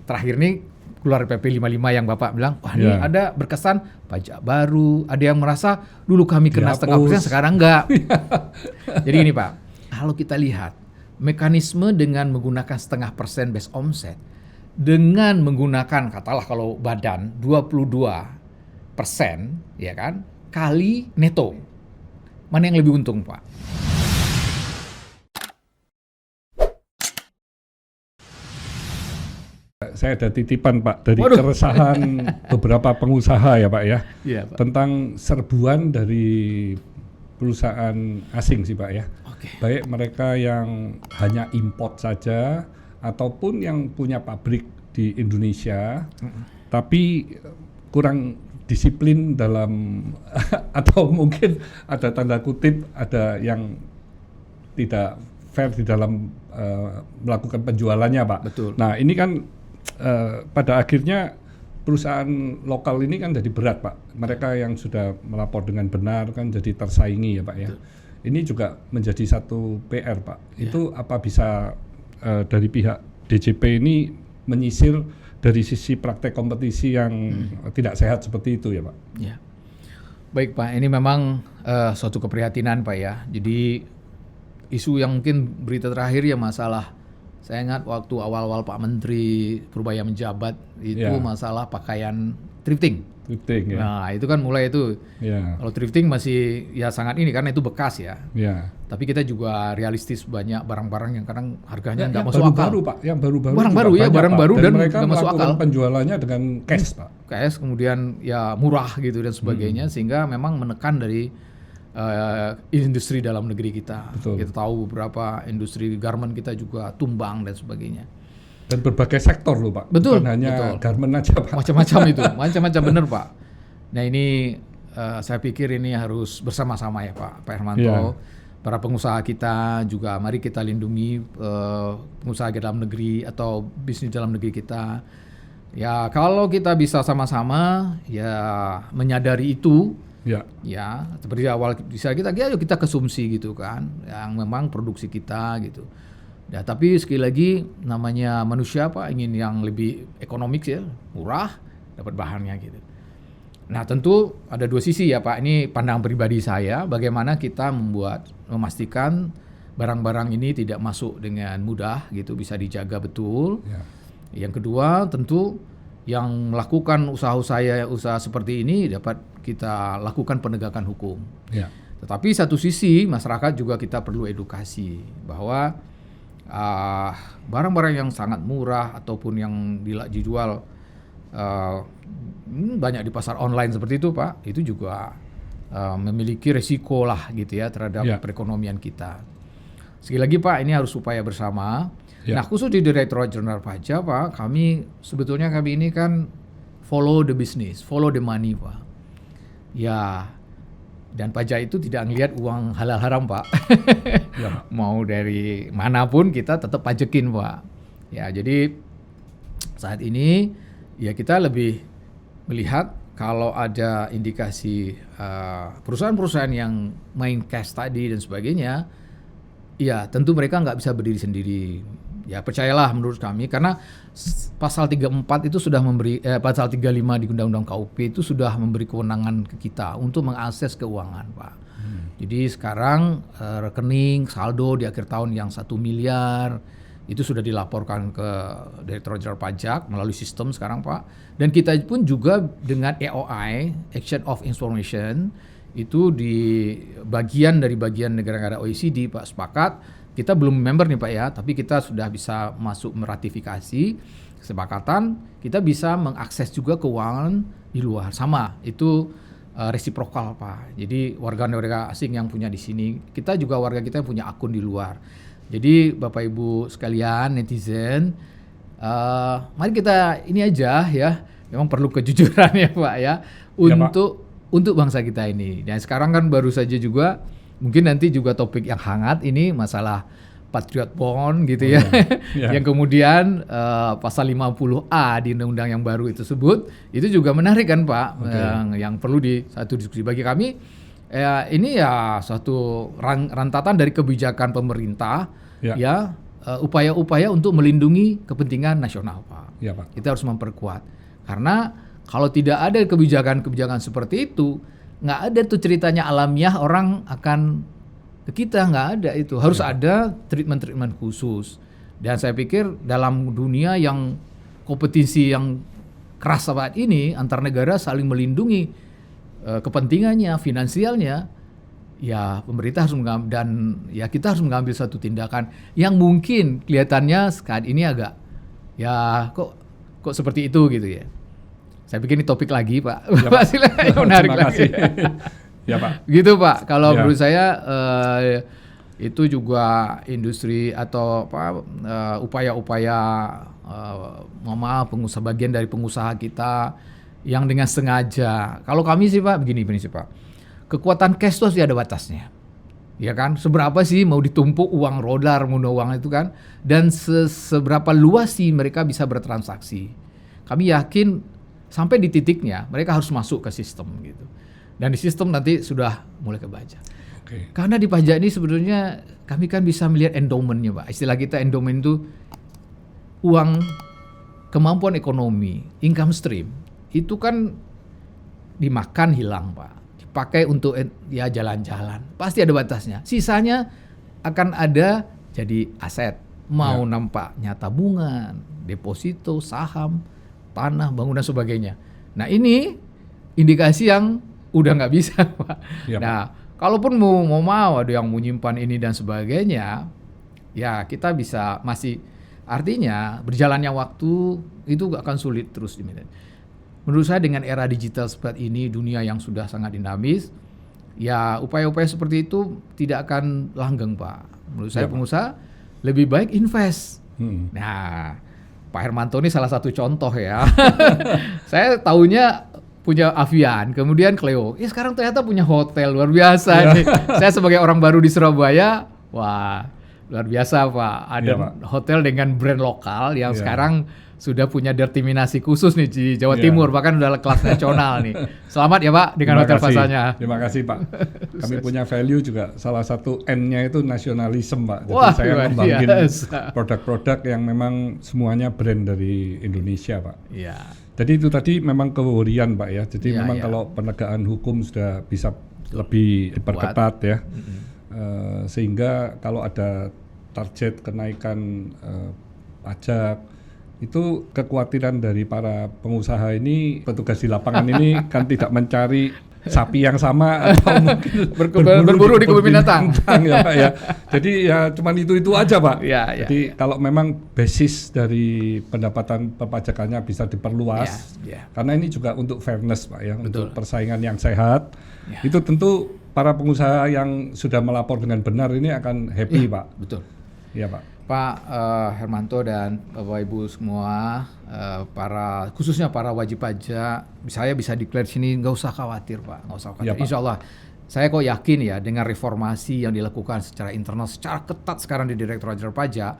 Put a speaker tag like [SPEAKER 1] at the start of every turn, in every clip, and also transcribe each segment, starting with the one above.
[SPEAKER 1] terakhir nih keluar PP 55 yang Bapak bilang, wah ini ada berkesan pajak baru, ada yang merasa dulu kami kena setengah persen, sekarang enggak. Jadi ini Pak, kalau kita lihat mekanisme dengan menggunakan setengah persen base omset, dengan menggunakan katalah kalau badan 22%, ya kan, kali neto, mana yang lebih untung Pak?
[SPEAKER 2] Saya ada titipan Pak dari keresahan beberapa pengusaha ya Pak ya, Pak. Tentang serbuan dari perusahaan asing sih Pak ya. Baik mereka yang hanya import saja ataupun yang punya pabrik di Indonesia, tapi kurang disiplin dalam atau mungkin ada tanda kutip ada yang tidak fair di dalam melakukan penjualannya Pak.
[SPEAKER 1] Betul.
[SPEAKER 2] Nah ini kan pada akhirnya perusahaan lokal ini kan jadi berat Pak. Mereka yang sudah melapor dengan benar kan jadi tersaingi ya Pak ya. Betul. Ini juga menjadi satu PR Pak. Itu apa bisa dari pihak DJP ini menyisir dari sisi praktek kompetisi yang tidak sehat seperti itu ya Pak?
[SPEAKER 1] Ya. Baik Pak, ini memang suatu keprihatinan Pak ya. Jadi isu yang mungkin berita terakhir ya masalah, saya ingat waktu awal-awal Pak Menteri Purbaya menjabat itu masalah pakaian thrifting.
[SPEAKER 2] Thrifting ya.
[SPEAKER 1] Nah itu kan mulai itu. Kalau thrifting masih ya sangat ini karena itu bekas ya. Tapi kita juga realistis, banyak barang-barang yang kadang harganya nggak masuk akal.
[SPEAKER 2] Baru Pak, yang baru-baru.
[SPEAKER 1] Barang baru ya, barang baru dan
[SPEAKER 2] mereka
[SPEAKER 1] nggak masuk akal.
[SPEAKER 2] Penjualannya dengan cash Pak.
[SPEAKER 1] Cash kemudian ya murah gitu dan sebagainya, sehingga memang menekan dari industri dalam negeri kita.
[SPEAKER 2] Betul.
[SPEAKER 1] Kita tahu beberapa industri garment kita juga tumbang dan sebagainya.
[SPEAKER 2] Dan berbagai sektor loh Pak.
[SPEAKER 1] Betul.
[SPEAKER 2] Bukan hanya garment aja Pak.
[SPEAKER 1] Macam-macam itu, macam-macam benar Pak. Nah ini saya pikir ini harus bersama-sama ya Pak Hermanto. Para pengusaha kita juga, mari kita lindungi pengusaha di dalam negeri atau bisnis dalam negeri kita. Ya kalau kita bisa sama-sama ya menyadari itu. Ya, seperti awal bisa kita konsumsi gitu kan, yang memang produksi kita gitu. Ya, tapi sekali lagi namanya manusia Pak ingin yang lebih ekonomik ya, murah, dapat bahannya gitu. Nah tentu ada dua sisi ya Pak, ini pandangan pribadi saya, bagaimana kita memastikan barang-barang ini tidak masuk dengan mudah gitu, bisa dijaga betul. Yang kedua tentu yang melakukan usaha seperti ini dapat kita lakukan penegakan hukum. Tetapi satu sisi masyarakat juga kita perlu edukasi bahwa barang-barang yang sangat murah ataupun yang dijual banyak di pasar online seperti itu Pak, itu juga memiliki resiko lah gitu ya terhadap perekonomian kita. Sekali lagi Pak, ini harus upaya bersama. Nah khusus di Direktorat Jenderal Pajak Pak, kami ini kan follow the business, follow the money Pak. Ya, dan pajak itu tidak ngelihat uang halal haram Pak. Mau dari manapun kita tetap pajekin Pak. Ya jadi saat ini ya kita lebih melihat kalau ada indikasi perusahaan-perusahaan yang main cash tadi dan sebagainya, ya tentu mereka nggak bisa berdiri sendiri. Ya percayalah menurut kami, karena pasal 34 itu sudah memberi, pasal 35 di Undang-Undang KUP itu sudah memberi kewenangan ke kita untuk mengakses keuangan Pak. Jadi sekarang rekening saldo di akhir tahun yang 1 miliar itu sudah dilaporkan ke Direktorat Jenderal Pajak melalui sistem sekarang Pak. Dan kita pun juga dengan AOI, Exchange of Information, itu di bagian negara-negara OECD Pak sepakat. Kita belum member nih Pak ya, tapi kita sudah bisa masuk meratifikasi kesepakatan, kita bisa mengakses juga keuangan di luar. Sama, itu resiprokal Pak. Jadi warga-negara asing yang punya di sini, kita juga warga kita yang punya akun di luar. Jadi Bapak Ibu sekalian, netizen, mari kita ini aja ya, memang perlu kejujuran ya Pak ya, untuk bangsa kita ini. Dan sekarang kan baru saja juga, mungkin nanti juga topik yang hangat ini masalah Patriot Bond gitu ya. Yang kemudian pasal 50A di undang-undang yang baru itu sebut, itu juga menarik kan Pak, yang perlu satu diskusi bagi kami. Ini ya suatu rantatan dari kebijakan pemerintah ya upaya-upaya untuk melindungi kepentingan nasional, Pak.
[SPEAKER 2] Ya, Pak.
[SPEAKER 1] Kita harus memperkuat. Karena kalau tidak ada kebijakan-kebijakan seperti itu, nggak ada tuh ceritanya alamiah orang akan ke kita, nggak ada itu. Harus ada treatment-treatment khusus. Dan saya pikir dalam dunia yang kompetisi yang keras saat ini, antar negara saling melindungi kepentingannya, finansialnya, ya pemerintah harus mengambil, dan ya kita harus mengambil satu tindakan yang mungkin kelihatannya saat ini agak ya kok seperti itu gitu ya. Saya pikir ini topik lagi, Pak.
[SPEAKER 2] Ya, Pak.
[SPEAKER 1] Menarik lagi.
[SPEAKER 2] Ya, Pak.
[SPEAKER 1] Gitu, Pak. Kalau menurut saya itu juga industri atau upaya-upaya pengusaha, bagian dari pengusaha kita yang dengan sengaja. Kalau kami sih, Pak, begini sih, Pak. Kekuatan cash itu ada batasnya. Ya kan? Seberapa sih mau ditumpuk uang dolar, uang itu kan? Dan seberapa luas sih mereka bisa bertransaksi. Kami yakin sampai di titiknya mereka harus masuk ke sistem gitu. Dan di sistem nanti sudah mulai kebaca.
[SPEAKER 2] Okay.
[SPEAKER 1] Karena di pajak ini sebenarnya kami kan bisa melihat endowment-nya, Pak. Istilah kita endowment itu uang kemampuan ekonomi, income stream. Itu kan dimakan hilang, Pak. Dipakai untuk ya jalan-jalan. Pasti ada batasnya. Sisanya akan ada jadi aset. Mau nampaknya tabungan, deposito, saham, tanah, bangunan, sebagainya. Nah ini indikasi yang udah nggak bisa, Pak.
[SPEAKER 2] Ya,
[SPEAKER 1] nah, kalaupun mau ada yang menyimpan ini dan sebagainya, ya kita bisa masih, artinya berjalannya waktu itu akan sulit terus diminta. Menurut saya dengan era digital seperti ini, dunia yang sudah sangat dinamis, ya upaya-upaya seperti itu tidak akan langgeng, Pak. Menurut saya pengusaha lebih baik invest. Nah, Pak Hermanto ini salah satu contoh ya. Saya tahunya punya Avian, kemudian Cleo. Ya sekarang ternyata punya hotel, luar biasa nih. Saya sebagai orang baru di Surabaya, wah luar biasa, Pak. Ada hotel dengan brand lokal yang sekarang sudah punya determinasi khusus nih di Jawa Timur, bahkan udah kelas nasional nih. Selamat ya, Pak, dengan hotel Fasanya.
[SPEAKER 2] Terima kasih, Pak. Kami punya value juga, salah satu N-nya itu nasionalisme, Pak. Jadi
[SPEAKER 1] wah,
[SPEAKER 2] saya ngembangin produk-produk yang memang semuanya brand dari Indonesia, Pak.
[SPEAKER 1] Iya.
[SPEAKER 2] Jadi itu tadi memang kewurian, Pak ya. Jadi memang kalau penegakan hukum sudah bisa lebih diperketat ya, sehingga kalau ada target kenaikan pajak, itu kekhawatiran dari para pengusaha ini, petugas di lapangan ini kan tidak mencari sapi yang sama atau mungkin
[SPEAKER 1] berburu di kebun binatang
[SPEAKER 2] ya, Pak ya. Jadi ya cuman itu aja, Pak. Jadi kalau memang basis dari pendapatan perpajakannya bisa diperluas, karena ini juga untuk fairness, Pak ya, untuk persaingan yang sehat. Itu tentu para pengusaha yang sudah melapor dengan benar ini akan happy, Pak.
[SPEAKER 1] Betul.
[SPEAKER 2] Iya, Pak.
[SPEAKER 1] Pak Hermanto dan Bapak Ibu semua, khususnya para wajib pajak, saya bisa declare sini, nggak usah khawatir, Pak, nggak usah khawatir. Ya, Insya Allah, saya kok yakin ya dengan reformasi yang dilakukan secara internal, secara ketat sekarang di Direktorat Jenderal Pajak,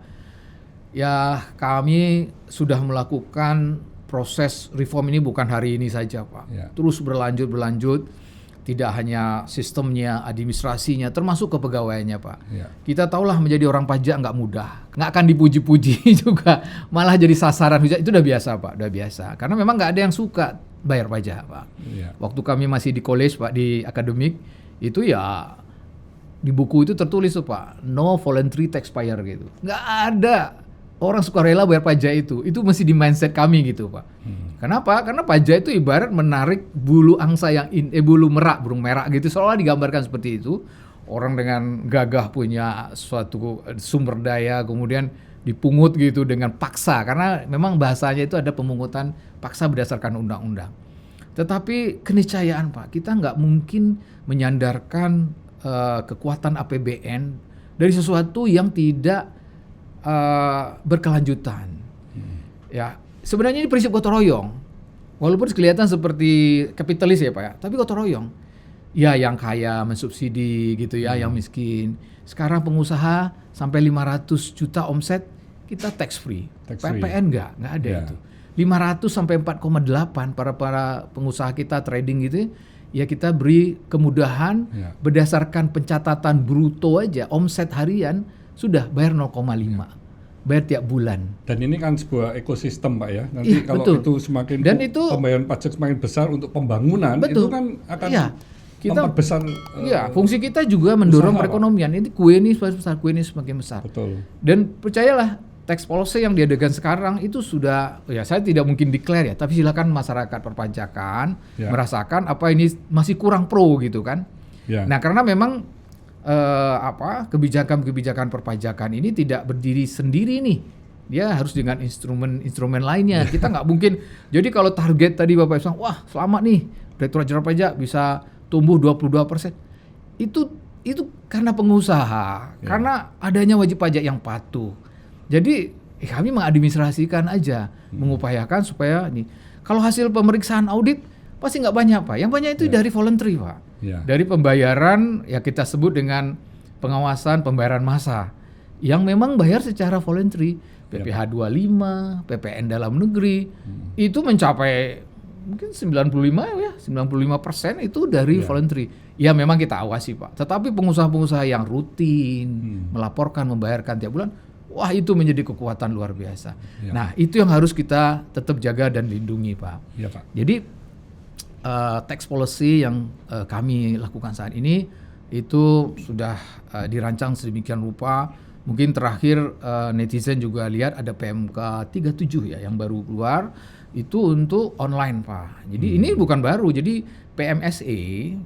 [SPEAKER 1] ya kami sudah melakukan proses reform ini bukan hari ini saja, Pak. Terus berlanjut. Tidak hanya sistemnya, administrasinya, termasuk kepegawaiannya, Pak. Kita tahulah menjadi orang pajak nggak mudah, nggak akan dipuji-puji juga, malah jadi sasaran hujat. Itu udah biasa, Pak, udah biasa. Karena memang nggak ada yang suka bayar pajak, Pak. Waktu kami masih di college, Pak, di akademik, itu ya di buku itu tertulis tuh, Pak, no voluntary taxpayer gitu. Nggak ada orang sukarela bayar pajak itu mesti di mindset kami gitu, Pak. Kenapa? Karena pajak itu ibarat menarik bulu angsa yang burung merak gitu, seolah digambarkan seperti itu. Orang dengan gagah punya suatu sumber daya kemudian dipungut gitu dengan paksa, karena memang bahasanya itu ada pemungutan paksa berdasarkan undang-undang. Tetapi keniscayaan, Pak, kita nggak mungkin menyandarkan kekuatan APBN dari sesuatu yang tidak berkelanjutan. Ya, sebenarnya ini prinsip gotong royong. Walaupun kelihatan seperti kapitalis ya, Pak ya, tapi gotong royong. Ya, yang kaya mensubsidi gitu ya, yang miskin. Sekarang pengusaha sampai 500 juta omset kita tax free. PPN nggak ada itu. 500 sampai 4,8 para pengusaha kita trading gitu ya, kita beri kemudahan berdasarkan pencatatan bruto aja, omset harian sudah bayar 0,5. bayar tiap bulan.
[SPEAKER 2] Dan ini kan sebuah ekosistem Pak ya. Nanti kalau
[SPEAKER 1] betul.
[SPEAKER 2] itu semakin pembayaran pajak semakin besar untuk pembangunan, itu kan akan kita memperbesar.
[SPEAKER 1] Fungsi kita juga mendorong perekonomian. Ini kue ini semakin besar.
[SPEAKER 2] Betul.
[SPEAKER 1] Dan percayalah, tax policy yang diadakan sekarang itu sudah, saya tidak mungkin declare ya, tapi silakan masyarakat perpajakan merasakan apa ini masih kurang pro gitu kan. Nah, karena memang kebijakan perpajakan ini tidak berdiri sendiri nih. Dia harus dengan instrumen lainnya. Kita nggak mungkin. Jadi kalau target tadi Bapak bilang, wah selamat nih Direktorat Jenderal Pajak bisa tumbuh 22%. Itu karena pengusaha, karena adanya wajib pajak yang patuh. Jadi kami mengadministrasikan aja, mengupayakan supaya nih. Kalau hasil pemeriksaan audit pasti nggak banyak Pak. Yang banyak itu dari voluntary Pak. Dari pembayaran ya kita sebut dengan pengawasan pembayaran massa yang memang bayar secara voluntary. PPh 25, PPN dalam negeri itu mencapai mungkin 95% itu dari voluntary. Ya memang kita awasi Pak. Tetapi pengusaha-pengusaha yang rutin melaporkan, membayarkan tiap bulan, wah itu menjadi kekuatan luar biasa. Nah itu yang harus kita tetap jaga dan lindungi Pak.
[SPEAKER 2] Pak.
[SPEAKER 1] Jadi tax policy yang kami lakukan saat ini itu sudah dirancang sedemikian rupa. Mungkin terakhir netizen juga lihat ada PMK 37 ya yang baru keluar itu untuk online Pak. Jadi ini bukan baru. Jadi PMSE,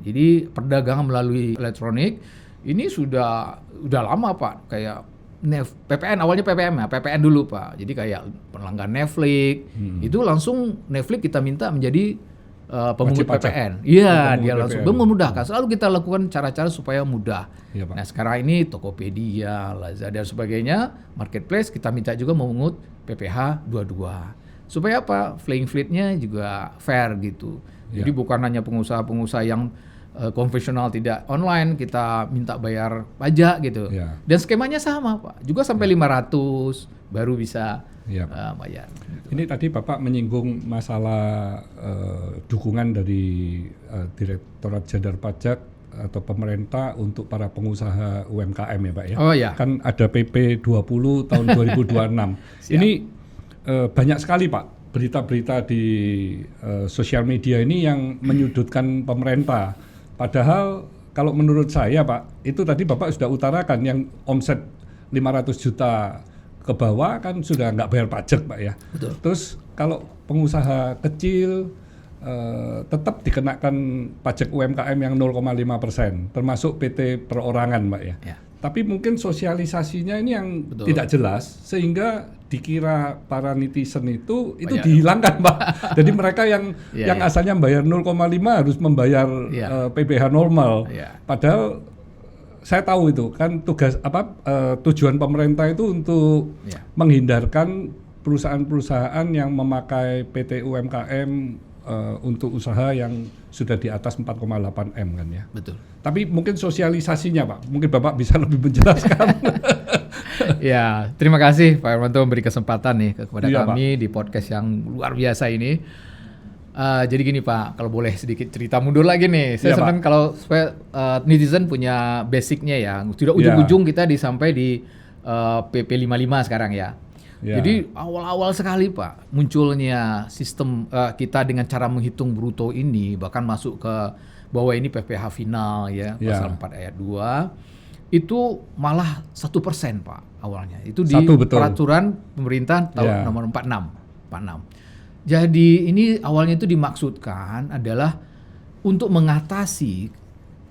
[SPEAKER 1] jadi perdagangan melalui elektronik ini sudah lama Pak. Kayak PPN awalnya PPN dulu Pak. Jadi kayak pelanggan Netflix itu langsung Netflix kita minta menjadi pemungut PPN. Iya, dia langsung memudahkan. Selalu kita lakukan cara-cara supaya mudah.
[SPEAKER 2] Pak.
[SPEAKER 1] Nah, sekarang ini Tokopedia, Lazada dan sebagainya, marketplace kita minta juga memungut PPh 22. Supaya apa? Flying fleet-nya juga fair gitu. Jadi bukan hanya pengusaha-pengusaha yang konvensional tidak online, kita minta bayar pajak gitu. Dan skemanya sama Pak. Juga sampai 500 baru bisa bayar.
[SPEAKER 2] Ini tadi Bapak menyinggung masalah dukungan dari Direktorat Jenderal Pajak atau pemerintah untuk para pengusaha UMKM ya Pak ya.
[SPEAKER 1] Oh ya.
[SPEAKER 2] Kan ada PP 20 tahun 2026. Ini banyak sekali Pak berita-berita di sosial media ini yang menyudutkan pemerintah. Padahal kalau menurut saya Pak, itu tadi Bapak sudah utarakan yang omset 500 juta ke bawah kan sudah nggak bayar pajak Pak ya.
[SPEAKER 1] Betul.
[SPEAKER 2] Terus kalau pengusaha kecil tetap dikenakan pajak UMKM yang 0,5%, termasuk PT perorangan Pak ya. Tapi mungkin sosialisasinya ini yang tidak jelas sehingga dikira para netizen itu dihilangkan Pak. Jadi mereka yang asalnya bayar 0,5 harus membayar PPh normal. Padahal saya tahu itu kan tujuan pemerintah itu untuk menghindarkan perusahaan-perusahaan yang memakai PT UMKM untuk usaha yang sudah di atas 4,8 M kan ya.
[SPEAKER 1] Betul.
[SPEAKER 2] Tapi mungkin sosialisasinya Pak, mungkin Bapak bisa lebih menjelaskan.
[SPEAKER 1] Ya, terima kasih Pak Hermanto memberi kesempatan nih kepada kami Pak di podcast yang luar biasa ini. Jadi gini Pak, kalau boleh sedikit cerita mundur lagi nih. Saya senang kalau supaya netizen punya basicnya ya. Tidak ujung-ujung kita sampai di PP 55 sekarang ya. Jadi awal-awal sekali Pak munculnya sistem kita dengan cara menghitung bruto ini, bahkan masuk ke bahwa ini PPh final ya pasal 4 ayat 2 itu malah 1% Pak awalnya. Itu di peraturan pemerintah tahun nomor 46. Jadi ini awalnya itu dimaksudkan adalah untuk mengatasi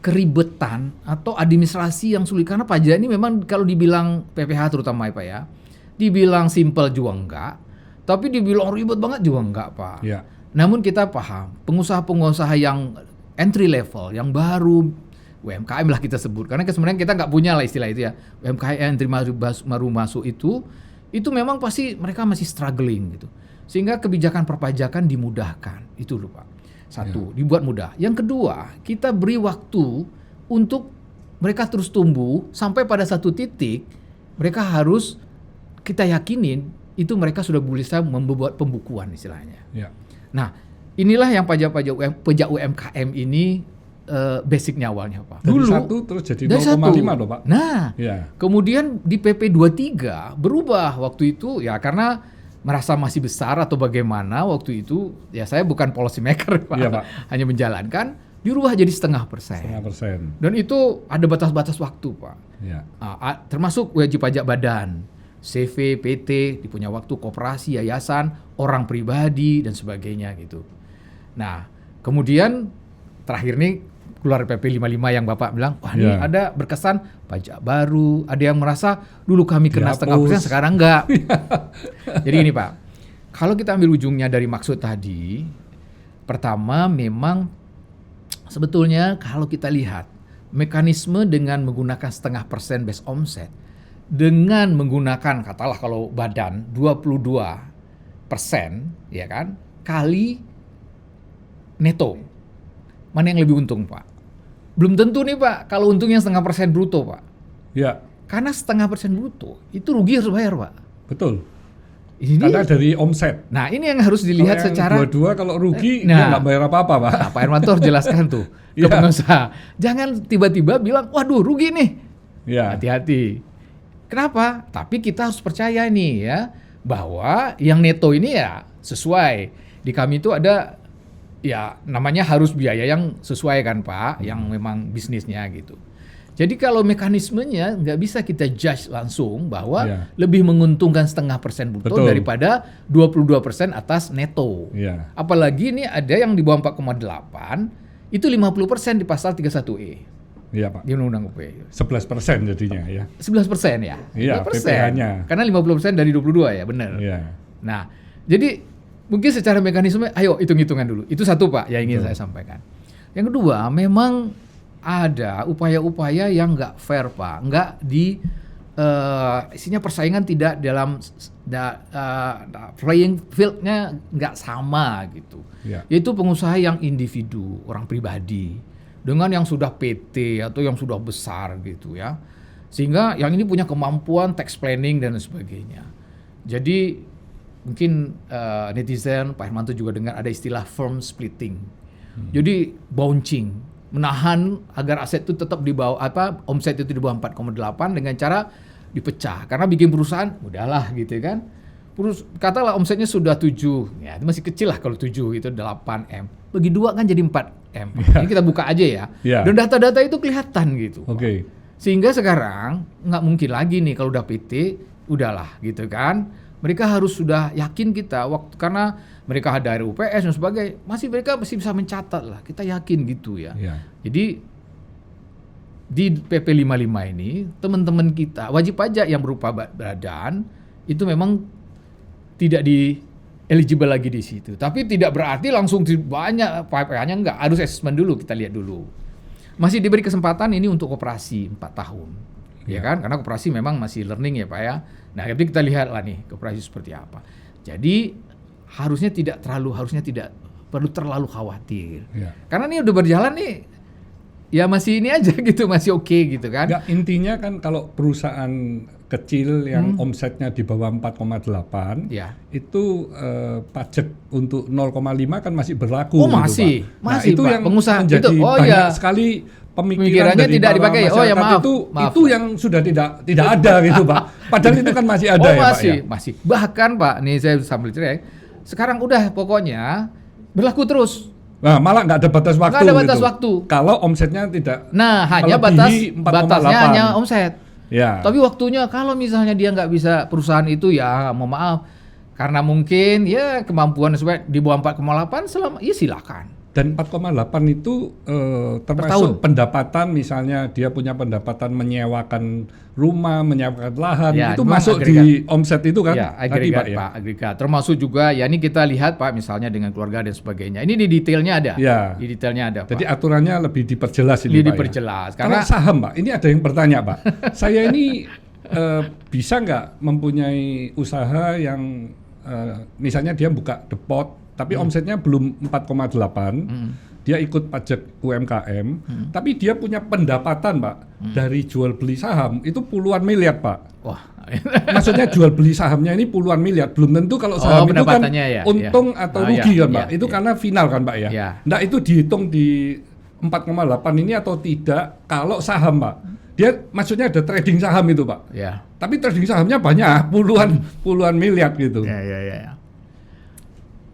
[SPEAKER 1] keribetan atau administrasi yang sulit, karena pajak ini memang kalau dibilang PPh terutama ya Pak ya, dibilang simple juga enggak, tapi dibilang ribet banget juga enggak Pak. Namun kita paham pengusaha-pengusaha yang entry level, yang baru UMKM lah kita sebut, karena sebenarnya kita nggak punya lah istilah itu ya, UMKM entry baru masuk itu memang pasti mereka masih struggling gitu. Sehingga kebijakan perpajakan dimudahkan, itu loh Pak. Satu, dibuat mudah. Yang kedua, kita beri waktu untuk mereka terus tumbuh sampai pada satu titik mereka harus kita yakinin itu mereka sudah bisa membuat pembukuan istilahnya. Nah, inilah yang pajak UMKM ini basicnya awalnya Pak.
[SPEAKER 2] Dari 1 terus jadi 0,5 loh Pak.
[SPEAKER 1] Nah, kemudian di PP 23 berubah waktu itu ya karena merasa masih besar atau bagaimana waktu itu ya saya bukan policy maker Pak, Pak. Hanya menjalankan, dirubah jadi 0,5%. Dan itu ada batas-batas waktu Pak. Ya. Termasuk wajib pajak badan, CV, PT, punya waktu koperasi, yayasan, orang pribadi dan sebagainya gitu. Nah, kemudian terakhir nih keluar PP 55 yang Bapak bilang, wah ini ada berkesan pajak baru, ada yang merasa dulu kami kena 0,5%, sekarang enggak. Jadi gini Pak, kalau kita ambil ujungnya dari maksud tadi, pertama memang sebetulnya kalau kita lihat mekanisme dengan menggunakan 0,5% base omset, dengan menggunakan katalah kalau badan 22% ya kan, kali neto. Mana yang lebih untung Pak? Belum tentu nih Pak, kalau untungnya 0,5% bruto Pak.
[SPEAKER 2] Ya.
[SPEAKER 1] Karena 0,5% bruto, itu rugi harus bayar Pak.
[SPEAKER 2] Betul. Karena dari omset.
[SPEAKER 1] Nah ini yang harus dilihat
[SPEAKER 2] kalau
[SPEAKER 1] secara.
[SPEAKER 2] Dua-dua kalau rugi, dia nggak bayar apa-apa Pak.
[SPEAKER 1] Nah, Pak Hermanto harus jelaskan tuh ke pengusaha. Jangan tiba-tiba bilang, waduh rugi nih. Ya. Hati-hati. Kenapa? Tapi kita harus percaya nih ya, bahwa yang neto ini ya sesuai. Di kami itu ada ya namanya harus biaya yang sesuai kan Pak, yang memang bisnisnya gitu. Jadi kalau mekanismenya nggak bisa kita judge langsung bahwa lebih menguntungkan 0,5% bruto daripada 22% atas neto. Apalagi ini ada yang di bawah 4,8 itu 50% di pasal 31E.
[SPEAKER 2] Iya Pak.
[SPEAKER 1] Di Undang-Undang UP.
[SPEAKER 2] 11% jadinya ya.
[SPEAKER 1] 11% ya.
[SPEAKER 2] Iya, PPh-nya.
[SPEAKER 1] Karena 50% dari 22 ya, benar.
[SPEAKER 2] Iya.
[SPEAKER 1] Nah, jadi mungkin secara mekanisme, ayo hitung-hitungan dulu. Itu satu Pak yang ingin saya sampaikan. Yang kedua, memang ada upaya-upaya yang nggak fair Pak, nggak di isinya persaingan tidak dalam playing field-nya nggak sama gitu. Yaitu pengusaha yang individu, orang pribadi, dengan yang sudah PT atau yang sudah besar gitu ya. Sehingga yang ini punya kemampuan tax planning dan sebagainya. Jadi mungkin netizen, Pak Hermanto juga dengar ada istilah firm splitting. Jadi bouncing, menahan agar aset itu tetap di bawah omset itu di bawah 4,8 dengan cara dipecah. Karena bikin perusahaan udahlah gitu kan. Katalah omsetnya sudah 7, ya itu masih kecil lah kalau 7 itu 8M. Bagi 2 kan jadi 4M. Ini kita buka aja ya. Dan data-data itu kelihatan gitu. Sehingga sekarang nggak mungkin lagi nih kalau udah PT, udahlah gitu kan. Mereka harus sudah yakin kita karena mereka ada RUPS dan sebagainya, mereka masih bisa mencatat lah, kita yakin gitu ya. Jadi di PP 55 ini teman-teman kita wajib pajak yang berupa badan itu memang tidak di eligible lagi di situ. Tapi tidak berarti langsung banyak PPh-nya enggak, harus assessment dulu, kita lihat dulu. Masih diberi kesempatan ini untuk koperasi 4 tahun. Ya kan? Karena koperasi memang masih learning ya Pak ya. Nah, jadi kita lihat lah nih koperasi seperti apa. Jadi harusnya tidak perlu terlalu khawatir. Karena ini udah berjalan nih, ya masih ini aja gitu, masih oke gitu kan.
[SPEAKER 2] Nggak, intinya kan kalau perusahaan kecil yang omsetnya di bawah 4,8 itu pajak untuk 0,5 kan masih berlaku.
[SPEAKER 1] Oh masih,
[SPEAKER 2] gitu, Pak.
[SPEAKER 1] Masih
[SPEAKER 2] itu
[SPEAKER 1] Pak,
[SPEAKER 2] yang
[SPEAKER 1] pengusaha
[SPEAKER 2] menjadi
[SPEAKER 1] itu,
[SPEAKER 2] banyak sekali pemikirannya
[SPEAKER 1] dari tidak dipakai. Oh ya maaf.
[SPEAKER 2] Itu yang sudah tidak ada gitu Pak. Padahal itu kan masih ada ya Pak ya.
[SPEAKER 1] Masih. Bahkan Pak, nih saya sambil cerita. Sekarang udah pokoknya berlaku terus.
[SPEAKER 2] Nah, malah nggak ada batas waktu.
[SPEAKER 1] Nggak ada batas waktu.
[SPEAKER 2] Kalau omsetnya tidak.
[SPEAKER 1] Nah, hanya batasnya hanya omset. Tapi waktunya kalau misalnya dia nggak bisa perusahaan itu ya, mohon maaf, karena mungkin ya kemampuan supaya di bawah 4,8 ya silakan.
[SPEAKER 2] Dan 4,8 itu termasuk pendapatan, misalnya dia punya pendapatan menyewakan rumah, menyewakan lahan, itu masuk agregat. Di omset itu kan?
[SPEAKER 1] Ya, agregat Pak, agregat. Termasuk juga ya ini kita lihat Pak misalnya dengan keluarga dan sebagainya. Ini di detailnya ada. Di detailnya ada Pak.
[SPEAKER 2] Jadi aturannya lebih diperjelas ini Pak.
[SPEAKER 1] Diperjelas.
[SPEAKER 2] Ya? Karena saham Pak, ini ada yang bertanya Pak. Saya ini bisa nggak mempunyai usaha yang misalnya dia buka depot tapi omsetnya belum 4,8, dia ikut pajak UMKM, tapi dia punya pendapatan Pak dari jual beli saham itu puluhan miliar Pak.
[SPEAKER 1] Wah.
[SPEAKER 2] Maksudnya jual beli sahamnya ini puluhan miliar, belum tentu kalau saham itu kan untung atau rugi kan Pak, itu karena final kan Pak ya. Nah itu dihitung di 4,8 ini atau tidak kalau saham, Pak. Dia maksudnya ada trading saham itu, Pak.
[SPEAKER 1] Ya.
[SPEAKER 2] Tapi trading sahamnya banyak, puluhan miliar gitu.
[SPEAKER 1] Ya.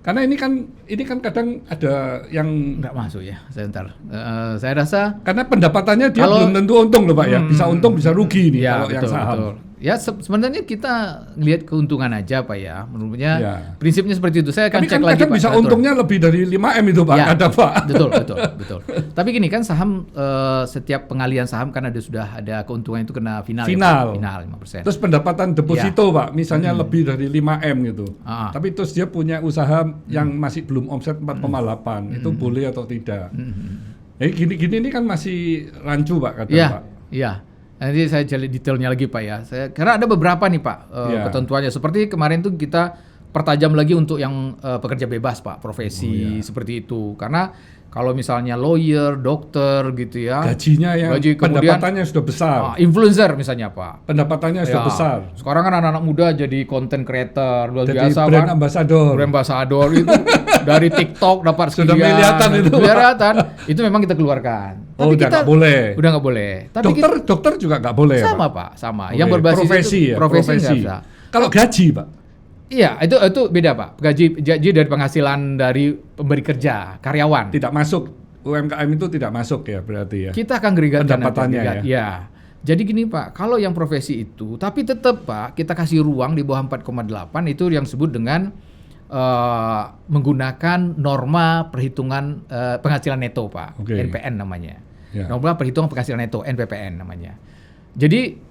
[SPEAKER 2] Karena ini kan kadang ada yang
[SPEAKER 1] nggak masuk ya, sebentar. Saya rasa
[SPEAKER 2] karena pendapatannya dia belum tentu untung loh, Pak ya. Bisa untung bisa rugi nih
[SPEAKER 1] ya,
[SPEAKER 2] kalau
[SPEAKER 1] betul,
[SPEAKER 2] yang saham.
[SPEAKER 1] Betul. Ya sebenarnya kita lihat keuntungan aja, Pak ya. Menurutnya prinsipnya seperti itu. Saya akan
[SPEAKER 2] tapi
[SPEAKER 1] cek
[SPEAKER 2] kan
[SPEAKER 1] lagi,
[SPEAKER 2] kadang
[SPEAKER 1] Pak.
[SPEAKER 2] bisa untungnya lebih dari 5M itu, Pak.
[SPEAKER 1] Ya,
[SPEAKER 2] ada, Pak.
[SPEAKER 1] Betul. Tapi gini kan saham, setiap pengalian saham kan sudah ada keuntungan itu kena final. Ya, final 5%.
[SPEAKER 2] Terus pendapatan deposito, Pak, misalnya lebih dari 5M gitu. Tapi terus dia punya usaha yang masih belum omset 4,8. Itu boleh atau tidak? Gini ini kan masih rancu, Pak, kadang, Pak.
[SPEAKER 1] Iya. Nanti saya cari detailnya lagi, Pak ya. Karena ada beberapa nih, Pak, ketentuannya. Seperti kemarin tuh kita pertajam lagi untuk yang pekerja bebas, Pak, profesi seperti itu. Karena kalau misalnya lawyer, dokter gitu ya,
[SPEAKER 2] gajinya yang pendapatannya sudah besar.
[SPEAKER 1] Influencer misalnya, Pak.
[SPEAKER 2] Pendapatannya sudah besar.
[SPEAKER 1] Sekarang kan anak-anak muda jadi content creator, luar
[SPEAKER 2] jadi
[SPEAKER 1] biasa,
[SPEAKER 2] brand
[SPEAKER 1] Pak.
[SPEAKER 2] Brand
[SPEAKER 1] ambassador itu dari TikTok dapat sekian.
[SPEAKER 2] Sudah miliaran itu.
[SPEAKER 1] Itu memang kita keluarkan.
[SPEAKER 2] Tapi
[SPEAKER 1] kita
[SPEAKER 2] udah
[SPEAKER 1] nggak boleh. Tapi
[SPEAKER 2] dokter juga nggak boleh.
[SPEAKER 1] Sama, Pak, sama. Yang berbasis profesi nggak bisa.
[SPEAKER 2] Kalau gaji, Pak.
[SPEAKER 1] Iya, itu beda, Pak. Gaji dari penghasilan dari pemberi kerja, karyawan.
[SPEAKER 2] Tidak masuk, UMKM itu tidak masuk ya berarti ya?
[SPEAKER 1] Kita akan agregatkan
[SPEAKER 2] pendapatannya
[SPEAKER 1] ya. Jadi gini, Pak, kalau yang profesi itu, tapi tetap, Pak, kita kasih ruang di bawah 4,8 itu yang disebut dengan menggunakan norma perhitungan penghasilan neto, Pak. NPN namanya. Norma perhitungan penghasilan neto, NPPN namanya. Jadi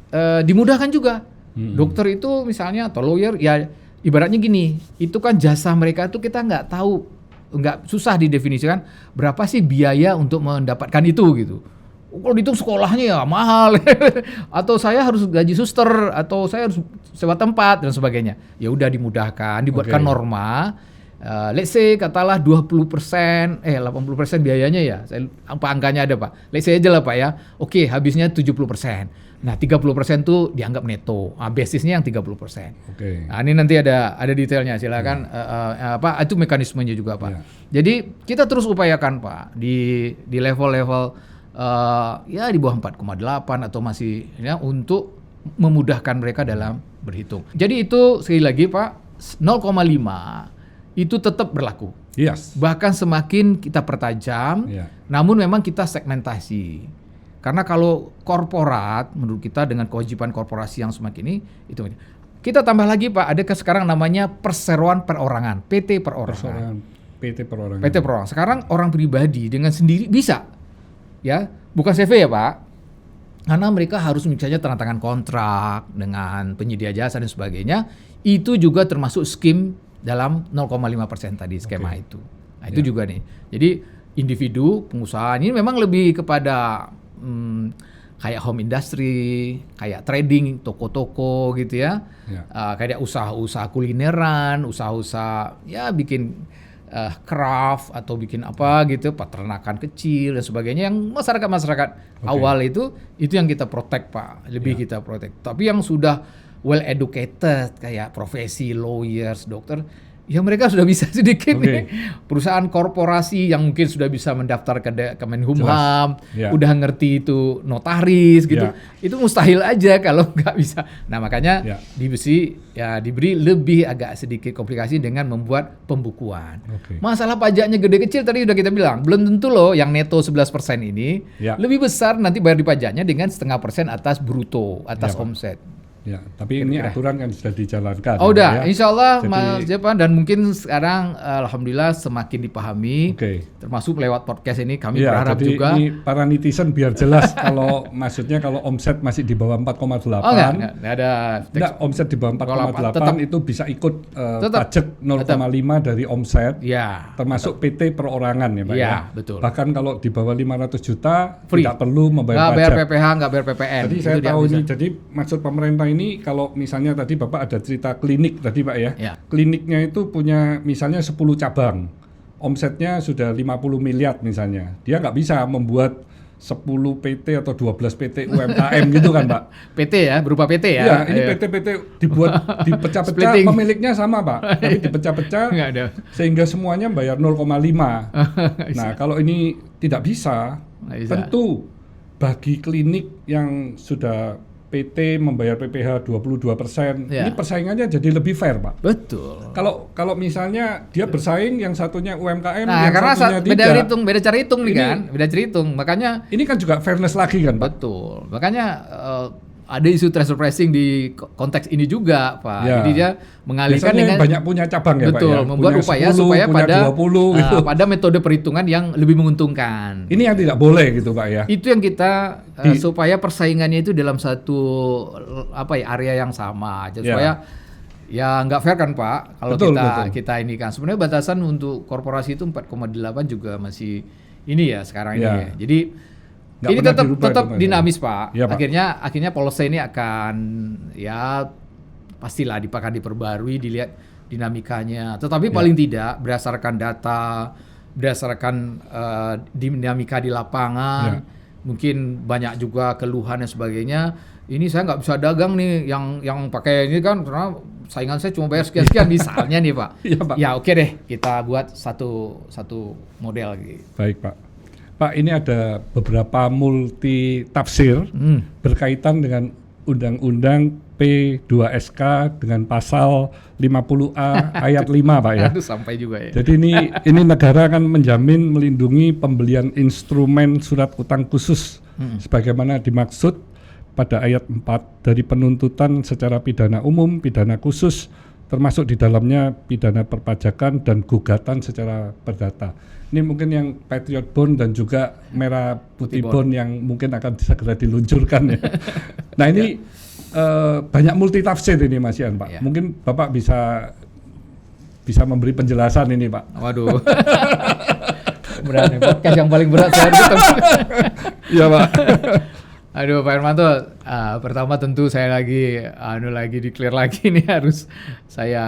[SPEAKER 1] dimudahkan juga. Dokter itu misalnya atau lawyer ya, ibaratnya gini, itu kan jasa mereka itu kita nggak tahu, nggak susah didefinisikan berapa sih biaya untuk mendapatkan itu gitu. Kalau dihitung sekolahnya ya mahal, atau saya harus gaji suster, atau saya harus sewa tempat dan sebagainya. Ya udah dimudahkan, dibuatkan norma. Let's say katalah 80%, 80% biayanya ya. Apa angkanya ada, Pak? Let's say aja lah, Pak ya. Oke, habisnya 70%. Nah, 30% tuh dianggap neto. Basisnya yang 30%. Nah, ini nanti ada detailnya, silakan. Itu mekanismenya juga, Pak. Jadi kita terus upayakan, Pak, di level-level ya di bawah 4,8 atau masih ya, untuk memudahkan mereka dalam berhitung. Jadi itu sekali lagi, Pak, 0,5 itu tetap berlaku. Bahkan semakin kita pertajam, namun memang kita segmentasi. Karena kalau korporat, menurut kita dengan kewajiban korporasi yang semakin ini, itu kita tambah lagi, Pak, ada sekarang namanya perseroan perorangan, PT perorangan.
[SPEAKER 2] PT perorangan.
[SPEAKER 1] PT perorangan. Sekarang orang pribadi dengan sendiri bisa, ya, bukan CV ya, Pak. Karena mereka harus misalnya tanda tangan kontrak dengan penyedia jasa dan sebagainya, itu juga termasuk skim dalam 0,5% tadi skema itu. Nah, itu juga nih. Jadi individu, pengusaha ini memang lebih kepada kayak home industry, kayak trading, toko-toko gitu ya. Kayak usaha-usaha kulineran, usaha-usaha ya bikin craft atau bikin apa gitu, peternakan kecil dan sebagainya, yang masyarakat awal itu yang kita protect, Pak. Lebih kita protect. Tapi yang sudah well educated kayak profesi lawyers, dokter, ya mereka sudah bisa sedikit nih. Perusahaan korporasi yang mungkin sudah bisa mendaftar ke Kemenkumham, udah ngerti itu notaris gitu. Itu mustahil aja kalau nggak bisa. Nah, makanya diberi lebih agak sedikit komplikasi dengan membuat pembukuan. Masalah pajaknya gede kecil tadi udah kita bilang, belum tentu loh yang neto 11% ini lebih besar nanti bayar di pajaknya dengan 0,5% atas bruto, atas omset.
[SPEAKER 2] Ya, tapi ini aturan kan sudah dijalankan.
[SPEAKER 1] Udah, ya. Insya Allah, Mas Jepan, dan mungkin sekarang alhamdulillah semakin dipahami. Termasuk lewat podcast ini kami berharap
[SPEAKER 2] jadi
[SPEAKER 1] juga.
[SPEAKER 2] Ini para netizen biar jelas kalau maksudnya kalau omset masih di bawah 4,8.
[SPEAKER 1] Enggak ada.
[SPEAKER 2] Enggak, omset di bawah 4,8 itu bisa ikut pajak 0,5 dari omset. Termasuk PT perorangan ya, Pak ya.
[SPEAKER 1] Betul.
[SPEAKER 2] Bahkan kalau di bawah 500 juta free. Tidak perlu membayar pajak.
[SPEAKER 1] Nggak bayar PPH, nggak bayar PPN.
[SPEAKER 2] Jadi saya tahu ini, jadi maksud pemerintah ini kalau misalnya tadi Bapak ada cerita klinik tadi, Pak ya. Kliniknya itu punya misalnya 10 cabang. Omsetnya sudah 50 miliar misalnya. Dia nggak bisa membuat 10 PT atau 12 PT UMKM gitu kan Pak.
[SPEAKER 1] PT ya, berupa PT ya?
[SPEAKER 2] Iya, ini PT-PT dibuat dipecah-pecah, pemiliknya sama Pak, tapi dipecah-pecah sehingga semuanya bayar 0,5. Nah kalau ini tidak bisa, tentu bagi klinik yang sudah PT membayar PPh 22%, ini persaingannya jadi lebih fair Pak.
[SPEAKER 1] Betul.
[SPEAKER 2] Kalau misalnya dia bersaing, yang satunya UMKM,
[SPEAKER 1] nah,
[SPEAKER 2] yang
[SPEAKER 1] karena
[SPEAKER 2] satunya
[SPEAKER 1] beda cara hitung nih kan, beda cara hitung. Makanya
[SPEAKER 2] ini kan juga fairness lagi kan Pak.
[SPEAKER 1] Betul. Makanya ada isu transfer pricing di konteks ini juga Pak. Jadi dia mengalihkan
[SPEAKER 2] biasanya
[SPEAKER 1] dengan
[SPEAKER 2] banyak punya cabang ya Pak.
[SPEAKER 1] Betul, membuat
[SPEAKER 2] punya
[SPEAKER 1] upaya
[SPEAKER 2] 10,
[SPEAKER 1] supaya pada
[SPEAKER 2] 20, gitu.
[SPEAKER 1] Pada metode perhitungan yang lebih menguntungkan.
[SPEAKER 2] Ini yang tidak boleh gitu Pak ya.
[SPEAKER 1] Itu yang kita supaya persaingannya itu dalam satu area yang sama, supaya ya nggak fair kan Pak kalau kita ini kan sebenarnya batasan untuk korporasi itu 4,8 juga masih ini ya sekarang ini ya. Jadi ini tetap dinamis Pak. Ya, Pak. Akhirnya policy ini akan ya pastilah akan diperbarui, dilihat dinamikanya. Tetapi paling tidak berdasarkan data, berdasarkan dinamika di lapangan, mungkin banyak juga keluhan dan sebagainya. Ini saya nggak bisa dagang nih yang pakai ini kan karena saingan saya cuma bayar sekian-sekian misalnya nih Pak. Ya oke deh, kita buat satu model gitu.
[SPEAKER 2] Baik Pak. Pak, ini ada beberapa multi tafsir berkaitan dengan Undang-Undang P2SK dengan pasal 50A ayat 5 Pak ya.
[SPEAKER 1] Aduh, sampai juga ya.
[SPEAKER 2] Jadi ini negara akan menjamin melindungi pembelian instrumen surat utang khusus sebagaimana dimaksud pada ayat 4 dari penuntutan secara pidana umum, pidana khusus, termasuk di dalamnya pidana perpajakan dan gugatan secara perdata. Ini mungkin yang Patriot Bond dan juga Merah Putih Bond yang mungkin akan segera diluncurkan ya. Nah ini banyak multi tafsir ini Mas Ian Pak. Mungkin Bapak bisa memberi penjelasan ini Pak.
[SPEAKER 1] Waduh. Berat nih, podcast yang paling berat saya ketemu.
[SPEAKER 2] Iya Pak.
[SPEAKER 1] Aduh Pak Hermanto, pertama tentu saya lagi declare lagi nih harus saya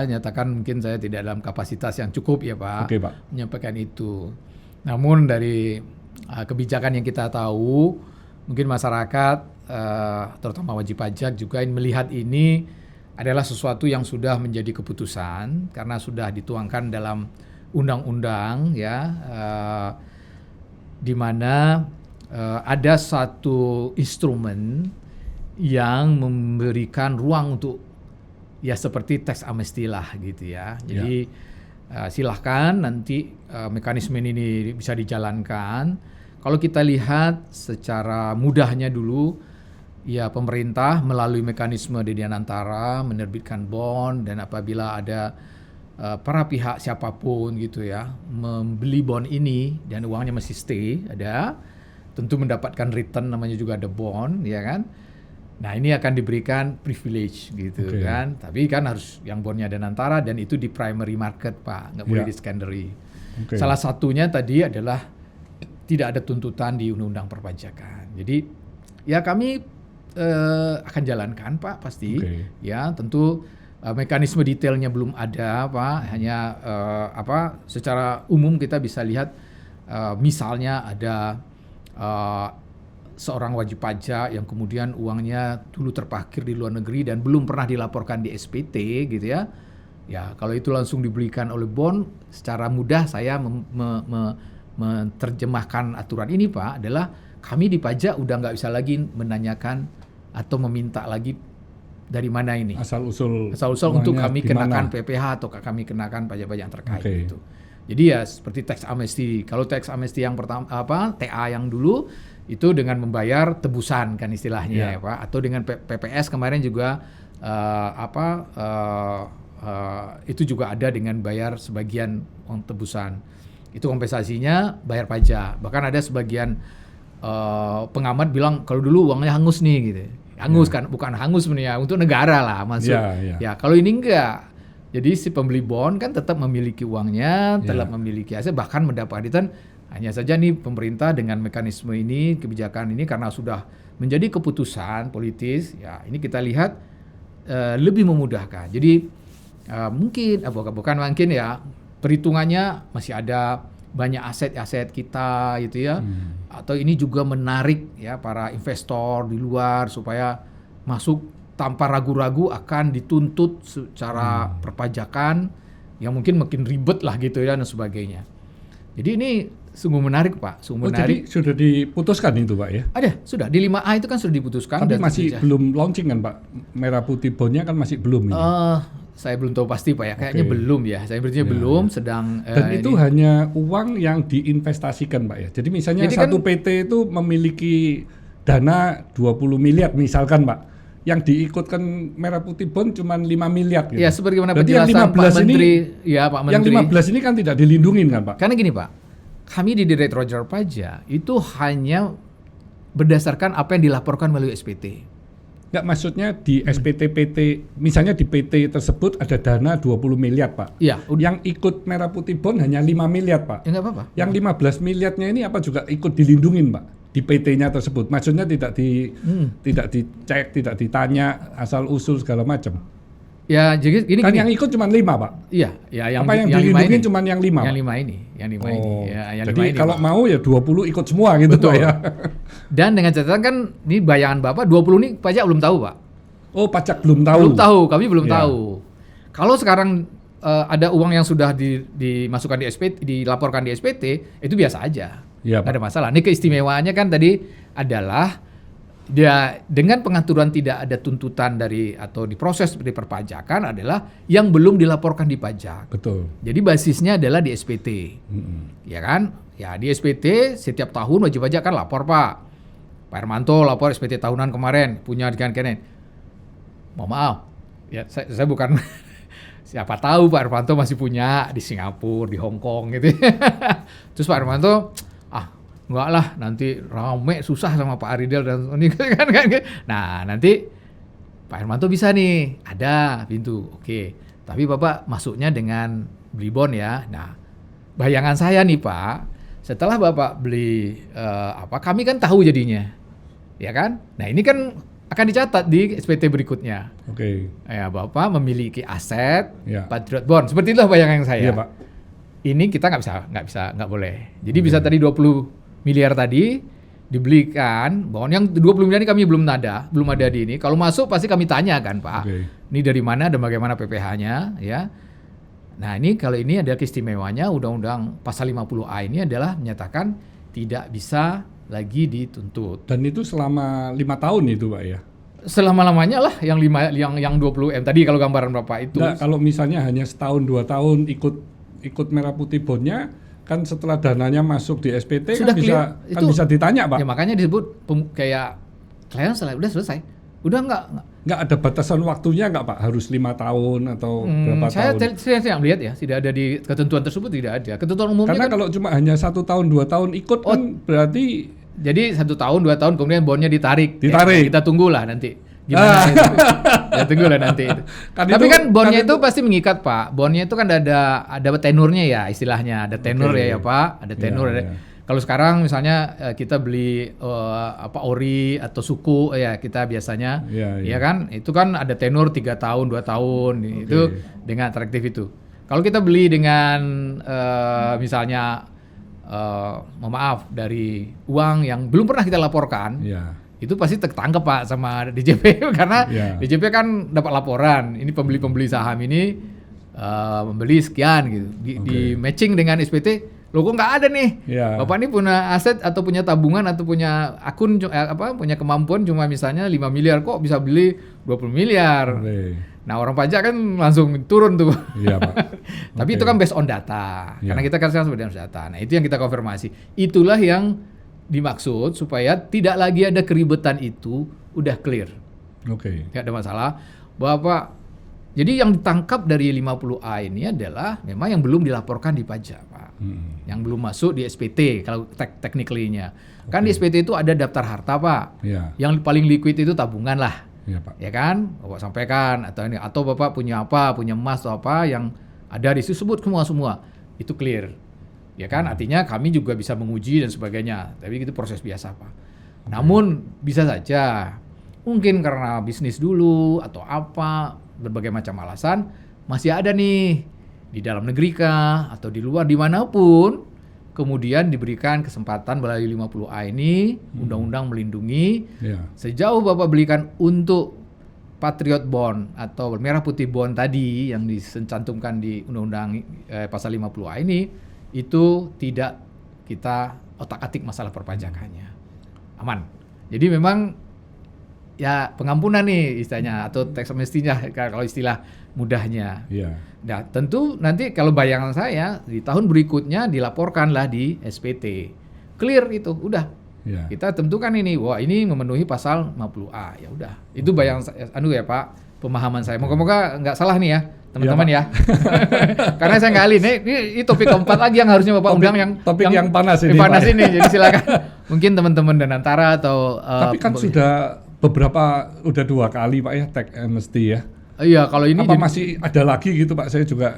[SPEAKER 1] nyatakan mungkin saya tidak dalam kapasitas yang cukup ya Pak, menyampaikan itu. Namun dari kebijakan yang kita tahu, mungkin masyarakat terutama wajib pajak juga melihat ini adalah sesuatu yang sudah menjadi keputusan karena sudah dituangkan dalam undang-undang ya, di mana ada satu instrumen yang memberikan ruang untuk ya seperti tax amnesty lah gitu ya. Jadi silahkan nanti mekanisme ini bisa dijalankan. Kalau kita lihat secara mudahnya dulu, ya pemerintah melalui mekanisme dedian antara menerbitkan bond, dan apabila ada para pihak siapapun gitu ya membeli bond ini dan uangnya masih stay ada, tentu mendapatkan return, namanya juga ada bond, ya kan. Nah ini akan diberikan privilege gitu kan. Tapi kan harus yang bondnya dan antara, dan itu di primary market Pak, nggak boleh di secondary. Salah satunya tadi adalah tidak ada tuntutan di undang-undang perpajakan. Jadi ya kami akan jalankan Pak pasti. Ya tentu mekanisme detailnya belum ada Pak. Hanya secara umum kita bisa lihat misalnya ada seorang wajib pajak yang kemudian uangnya dulu terparkir di luar negeri dan belum pernah dilaporkan di SPT gitu ya. Ya kalau itu langsung dibelikan oleh bond, secara mudah saya menerjemahkan aturan ini Pak adalah kami di pajak udah nggak bisa lagi menanyakan atau meminta lagi dari mana ini asal usul untuk kami kenakan PPh atau kami kenakan pajak-pajak yang terkait gitu. Jadi ya seperti tax amnesty. Kalau tax amnesty yang pertama TA yang dulu itu dengan membayar tebusan kan istilahnya ya Pak, atau dengan PPS kemarin juga itu juga ada dengan bayar sebagian uang tebusan. Itu kompensasinya bayar pajak. Bahkan ada sebagian pengamat bilang kalau dulu uangnya hangus nih gitu. Hangus kan, bukan hangus sebenarnya untuk negara lah masuk. Ya kalau ini enggak. Jadi si pembeli bond kan tetap memiliki uangnya, tetap memiliki aset, bahkan mendapat return. Hanya saja nih pemerintah dengan mekanisme ini, kebijakan ini karena sudah menjadi keputusan politis, ya ini kita lihat lebih memudahkan. Jadi mungkin bukan ya, perhitungannya masih ada banyak aset-aset kita gitu ya. Atau ini juga menarik ya para investor di luar supaya masuk tanpa ragu-ragu akan dituntut secara perpajakan yang mungkin makin ribet lah gitu ya dan sebagainya. Jadi ini sungguh menarik Pak, sungguh menarik.
[SPEAKER 2] Jadi sudah diputuskan itu Pak ya?
[SPEAKER 1] Ada, sudah di 5A itu kan sudah diputuskan.
[SPEAKER 2] Tapi masih belum launching kan Pak? Merah putih bondnya kan masih belum ini.
[SPEAKER 1] Saya belum tahu pasti Pak ya, kayaknya belum ya. Saya berarti belum, sedang.
[SPEAKER 2] Dan itu hanya uang yang diinvestasikan Pak ya. Jadi misalnya satu PT itu memiliki dana 20 miliar misalkan Pak. Yang diikutkan Merah Putih Bond cuma 5 miliar gitu.
[SPEAKER 1] Ya sebagaimana penjelasan Pak Menteri. Ya Pak Menteri.
[SPEAKER 2] Yang 15 ini kan tidak dilindungin kan Pak?
[SPEAKER 1] Karena gini Pak, kami di Direktorat Jenderal Pajak itu hanya berdasarkan apa yang dilaporkan melalui SPT.
[SPEAKER 2] Enggak, maksudnya di SPT-PT, misalnya di PT tersebut ada dana 20 miliar Pak.
[SPEAKER 1] Iya.
[SPEAKER 2] Yang ikut Merah Putih Bond hanya 5 miliar Pak.
[SPEAKER 1] Ya enggak apa-apa.
[SPEAKER 2] Yang 15 miliarnya ini apa juga ikut dilindungin Pak? Di PT-nya tersebut. Maksudnya tidak dicek, tidak ditanya asal-usul segala macam.
[SPEAKER 1] Ya, jadi ini
[SPEAKER 2] kan yang ikut cuma 5 Pak?
[SPEAKER 1] Iya. Ya,
[SPEAKER 2] yang dilindungin cuma yang 5?
[SPEAKER 1] Yang 5 ini. Yang 5 ini. Ya, yang
[SPEAKER 2] jadi
[SPEAKER 1] 5 ini,
[SPEAKER 2] kalau mau ya 20 ikut semua gitu Pak ya.
[SPEAKER 1] Dan dengan catatan kan, ini bayangan Bapak 20 ini pajak belum tahu Pak.
[SPEAKER 2] Oh, pajak belum tahu?
[SPEAKER 1] Belum tahu, kami belum tahu. Kalau sekarang ada uang yang sudah dimasukkan di SPT, dilaporkan di SPT, itu biasa aja.
[SPEAKER 2] Ya,
[SPEAKER 1] nggak ada masalah. Ini keistimewaannya kan tadi adalah dia dengan pengaturan tidak ada tuntutan dari atau diproses di perpajakan adalah yang belum dilaporkan di pajak.
[SPEAKER 2] Betul.
[SPEAKER 1] Jadi basisnya adalah di SPT, ya kan? Ya di SPT setiap tahun wajib pajak kan lapor Pak. Pak Hermanto lapor SPT tahunan kemarin punya kenen. Mohon maaf, ya saya bukan siapa tahu Pak Hermanto masih punya di Singapura, di Hong Kong gitu. Terus Pak Hermanto enggak lah, nanti rame susah sama Pak Aridel dan ini kan. Nah, nanti Pak Hermanto bisa nih, ada pintu. Oke. Tapi Bapak masuknya dengan beli bond ya. Nah, bayangan saya nih Pak, setelah Bapak beli kami kan tahu jadinya. Ya kan? Nah, ini kan akan dicatat di SPT berikutnya.
[SPEAKER 2] Oke.
[SPEAKER 1] Ya, Bapak memiliki aset Patriot Bond. Seperti itulah bayangan saya.
[SPEAKER 2] Iya, Pak.
[SPEAKER 1] Ini kita nggak boleh. Jadi bisa tadi 20 miliar tadi dibelikan, bond yang 20 miliar ini kami belum ada di ini. Kalau masuk pasti kami tanya kan Pak, ini dari mana dan bagaimana PPh-nya ya. Nah ini kalau ini ada keistimewanya Undang-Undang Pasal 50A ini adalah menyatakan tidak bisa lagi dituntut.
[SPEAKER 2] Dan itu selama 5 tahun itu Pak ya?
[SPEAKER 1] Selama-lamanya lah yang 20M tadi kalau gambaran Bapak itu.
[SPEAKER 2] Nah, kalau misalnya hanya setahun 2 tahun ikut Merah Putih Bondnya, kan setelah dananya masuk di SPT sudah kan bisa ditanya Pak.
[SPEAKER 1] Ya makanya disebut kayak klien udah selesai. Udah nggak
[SPEAKER 2] ada batasan waktunya nggak Pak? Harus 5 tahun atau berapa tahun?
[SPEAKER 1] Saya lihat ya, tidak ada di ketentuan tersebut, tidak ada. Ketentuan umumnya
[SPEAKER 2] karena kalau cuma hanya 1 tahun 2 tahun ikut kan berarti
[SPEAKER 1] jadi 1 tahun 2 tahun kemudian bondnya ditarik. Ya, kita tunggulah nanti. Gimana itu? Ya tunggulah nanti. Tapi kan bondnya itu pasti mengikat Pak. Bondnya itu kan ada tenurnya ya istilahnya. Ada tenur ya Pak. Ada tenur. Kalau sekarang misalnya kita beli ori atau suku ya kita biasanya ya kan itu kan ada tenur 3 tahun 2 tahun itu dengan atraktif itu. Kalau kita beli dengan misalnya maaf dari uang yang belum pernah kita laporkan. Itu pasti tertangkap Pak sama DJP karena DJP kan dapat laporan ini pembeli saham ini membeli sekian gitu di matching dengan SPT loh kok nggak ada nih Bapak ini punya aset atau punya tabungan atau punya akun punya kemampuan cuma misalnya 5 miliar kok bisa beli 20 miliar. Nah orang pajak kan langsung turun tuh. Pak. Tapi itu kan based on data karena kita kan sebenarnya data. Nah itu yang kita konfirmasi, itulah yang dimaksud supaya tidak lagi ada keribetan itu udah clear. Tidak ada masalah. Bapak, jadi yang ditangkap dari 50A ini adalah memang yang belum dilaporkan di pajak, Pak. Yang belum masuk di SPT kalau technically-nya. Kan di SPT itu ada daftar harta, Pak. Yang paling liquid itu tabungan lah. Pak. Ya kan? Bapak sampaikan atau Bapak punya apa, punya emas atau apa yang ada di situ sebut semua. Itu clear. Ya kan, artinya kami juga bisa menguji dan sebagainya. Tapi itu proses biasa, Pak. Namun bisa saja mungkin karena bisnis dulu atau apa, berbagai macam alasan masih ada nih di dalam negeri kah atau di luar dimanapun kemudian diberikan kesempatan melalui 50A ini, undang-undang melindungi. Sejauh Bapak belikan untuk Patriot Bond atau merah putih bond tadi yang dicantumkan di undang-undang pasal 50A ini, itu tidak kita otak-atik masalah perpajakannya. Aman. Jadi memang ya pengampunan nih istilahnya, atau tax amnestinya kalau istilah mudahnya. Nah tentu nanti kalau bayangan saya di tahun berikutnya dilaporkanlah di SPT, clear itu udah. Kita tentukan ini, wah ini memenuhi pasal 50A, ya udah. Itu bayangan ya Pak, pemahaman saya. Moga-moga nggak salah nih ya teman-teman ya. Karena saya nggak ahli. Ini topik keempat lagi yang harusnya Bapak undang
[SPEAKER 2] topik yang panas ini.
[SPEAKER 1] Panas ini. Jadi silakan mungkin teman-teman Danantara atau
[SPEAKER 2] tapi kan sudah udah 2 kali Pak ya tax amnesty ya.
[SPEAKER 1] Iya, kalau ini
[SPEAKER 2] apa masih ada lagi gitu Pak? Saya juga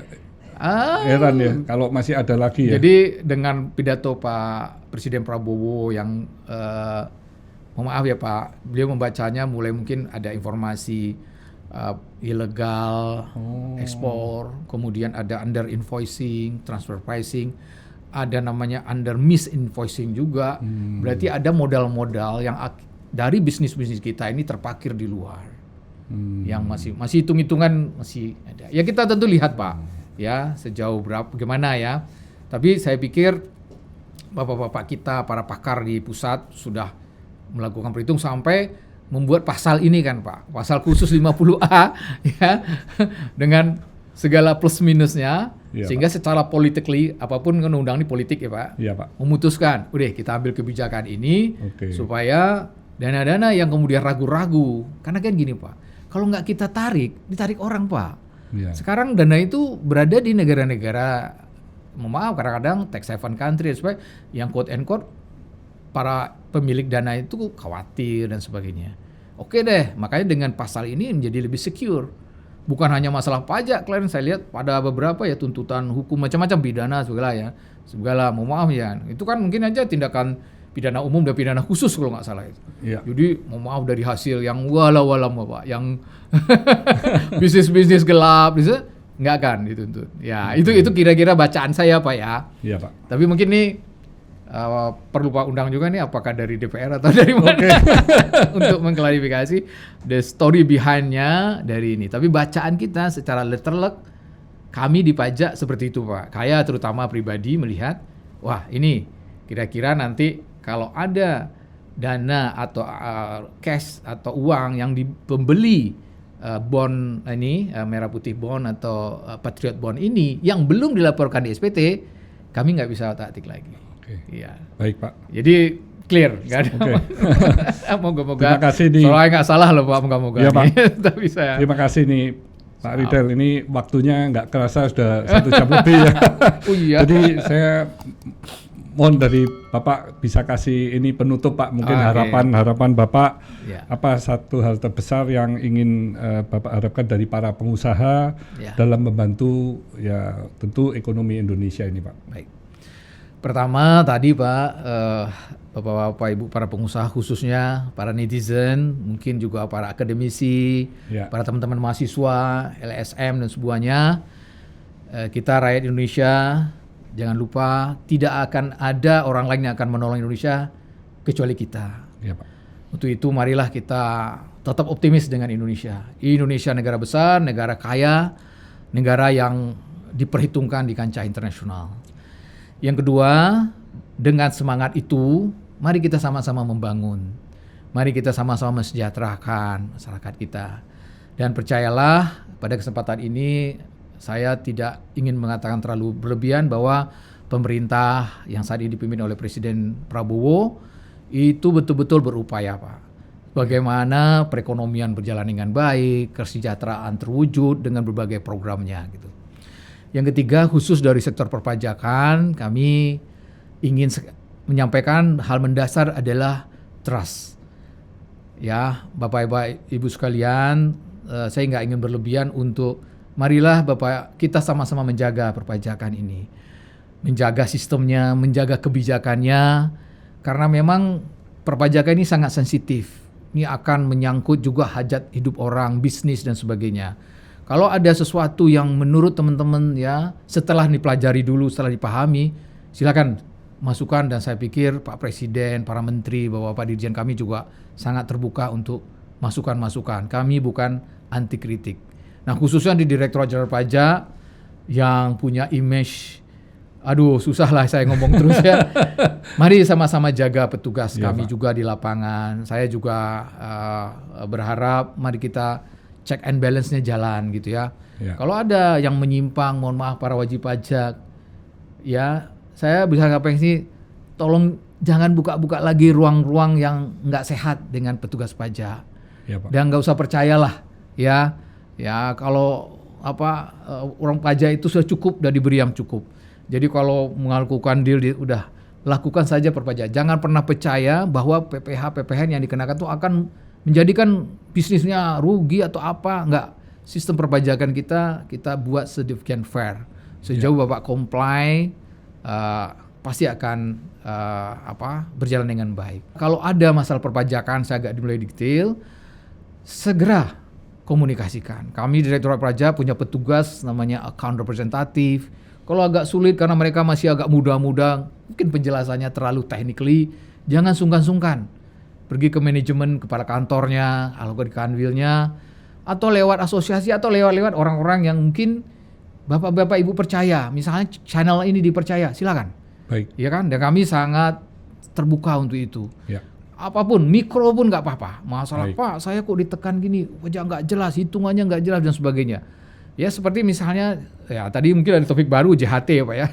[SPEAKER 2] heran ya kalau masih ada lagi ya.
[SPEAKER 1] Jadi dengan pidato Pak Presiden Prabowo yang maaf ya Pak, beliau membacanya mulai mungkin ada informasi ilegal ekspor, kemudian ada under invoicing, transfer pricing, ada namanya under misinvoicing juga. Berarti ada modal-modal yang dari bisnis-bisnis kita ini terparkir di luar. Yang masih hitung-hitungan masih ada. Ya kita tentu lihat Pak, ya sejauh berapa gimana ya. Tapi saya pikir bapak-bapak kita, para pakar di pusat sudah melakukan perhitung sampai membuat pasal ini kan Pak, pasal khusus 50A ya, dengan segala plus minusnya, sehingga secara politically apapun kan undang ini politik ya Pak, memutuskan, udah kita ambil kebijakan ini supaya dana-dana yang kemudian ragu-ragu, karena kan gini Pak, kalau nggak kita ditarik orang Pak. Sekarang dana itu berada di negara-negara, maaf kadang-kadang tax haven country, supaya yang quote and quote para pemilik dana itu khawatir dan sebagainya. Oke deh, makanya dengan pasal ini menjadi lebih secure. Bukan hanya masalah pajak, kalian saya lihat pada beberapa ya tuntutan hukum macam-macam, pidana segala, maaf ya. Itu kan mungkin aja tindakan pidana umum dan pidana khusus kalau nggak salah itu. Jadi maaf dari hasil yang walau-walau Pak, yang bisnis-bisnis gelap, nggak kan dituntut. Ya itu kira-kira bacaan saya Pak ya.
[SPEAKER 2] Iya Pak.
[SPEAKER 1] Tapi mungkin nih perlu Pak undang juga nih, apakah dari DPR atau dari mana untuk mengklarifikasi the story behind-nya dari ini. Tapi bacaan kita secara letterlek kami di pajak seperti itu Pak. Saya terutama pribadi melihat, wah ini kira-kira nanti kalau ada dana atau cash atau uang yang pembeli bond ini, merah putih bond atau Patriot Bond ini yang belum dilaporkan di SPT, kami nggak bisa otak-atik lagi. Iya.
[SPEAKER 2] Baik Pak.
[SPEAKER 1] Jadi clear, nggak ada. Moga-moga.
[SPEAKER 2] Terima kasih nih.
[SPEAKER 1] Soalnya nggak salah loh Pak, moga-moga.
[SPEAKER 2] Iya Pak.
[SPEAKER 1] Tapi saya.
[SPEAKER 2] Terima kasih nih Pak Riddle, ini waktunya nggak kerasa sudah 1 jam lebih ya.
[SPEAKER 1] Oh iya.
[SPEAKER 2] Jadi saya mohon dari Bapak bisa kasih ini penutup Pak, mungkin harapan Bapak, apa satu hal terbesar yang ingin Bapak harapkan dari para pengusaha dalam membantu ya tentu ekonomi Indonesia ini Pak.
[SPEAKER 1] Baik. Pertama tadi Pak, Bapak-bapak Ibu para pengusaha khususnya, para netizen, mungkin juga para akademisi, para teman-teman mahasiswa, LSM dan semuanya, kita rakyat Indonesia, jangan lupa tidak akan ada orang lain yang akan menolong Indonesia kecuali kita. Ya, Pak. Untuk itu marilah kita tetap optimis dengan Indonesia. Indonesia negara besar, negara kaya, negara yang diperhitungkan di kancah internasional. Yang kedua, dengan semangat itu, mari kita sama-sama membangun. Mari kita sama-sama mensejahterakan masyarakat kita. Dan percayalah, pada kesempatan ini saya tidak ingin mengatakan terlalu berlebihan bahwa pemerintah yang saat ini dipimpin oleh Presiden Prabowo itu betul-betul berupaya Pak. Bagaimana perekonomian berjalan dengan baik, kesejahteraan terwujud dengan berbagai programnya gitu. Yang ketiga, khusus dari sektor perpajakan, kami ingin menyampaikan hal mendasar adalah trust. Ya, Bapak Ibu sekalian, saya nggak ingin berlebihan untuk marilah Bapak kita sama-sama menjaga perpajakan ini. Menjaga sistemnya, menjaga kebijakannya, karena memang perpajakan ini sangat sensitif. Ini akan menyangkut juga hajat hidup orang, bisnis dan sebagainya. Kalau ada sesuatu yang menurut teman-teman ya setelah dipelajari dulu, setelah dipahami, silakan masukan, dan saya pikir Pak Presiden, para menteri, Bapak Dirjen kami juga sangat terbuka untuk masukan-masukan. Kami bukan anti kritik. Nah, khususnya di Direktorat Jenderal Pajak yang punya image, aduh susah lah saya ngomong terus ya. Mari sama-sama jaga petugas kami juga di lapangan. Saya juga berharap mari kita check and balance-nya jalan gitu ya. Kalau ada yang menyimpang, mohon maaf para wajib pajak, ya saya bisa ngapain sih, tolong jangan buka-buka lagi ruang-ruang yang nggak sehat dengan petugas pajak. Pak. Dan nggak usah percayalah ya kalau orang pajak itu sudah cukup, sudah diberi yang cukup. Jadi kalau melakukan deal, udah lakukan saja perpajak. Jangan pernah percaya bahwa PPN yang dikenakan itu akan menjadikan bisnisnya rugi atau apa. Enggak. Sistem perpajakan kita buat sedemikian fair. Sejauh Bapak comply, pasti akan berjalan dengan baik. Kalau ada masalah perpajakan, saya agak dimulai detail, segera komunikasikan. Kami Direktorat Pajak punya petugas namanya account representative. Kalau agak sulit karena mereka masih agak muda-muda, mungkin penjelasannya terlalu technically, jangan sungkan-sungkan. Pergi ke manajemen, kepala kantornya, atau ke kanwilnya, atau lewat asosiasi, atau lewat orang-orang yang mungkin bapak-bapak ibu percaya. Misalnya channel ini dipercaya, silakan.
[SPEAKER 2] Baik.
[SPEAKER 1] Ya kan? Dan kami sangat terbuka untuk itu.
[SPEAKER 2] Ya.
[SPEAKER 1] Apapun, mikro pun nggak apa-apa. Masalah
[SPEAKER 2] Baik.
[SPEAKER 1] Pak, saya kok ditekan gini, wajah nggak jelas, hitungannya nggak jelas dan sebagainya. Ya seperti misalnya, ya tadi mungkin ada topik baru JHT ya Pak ya.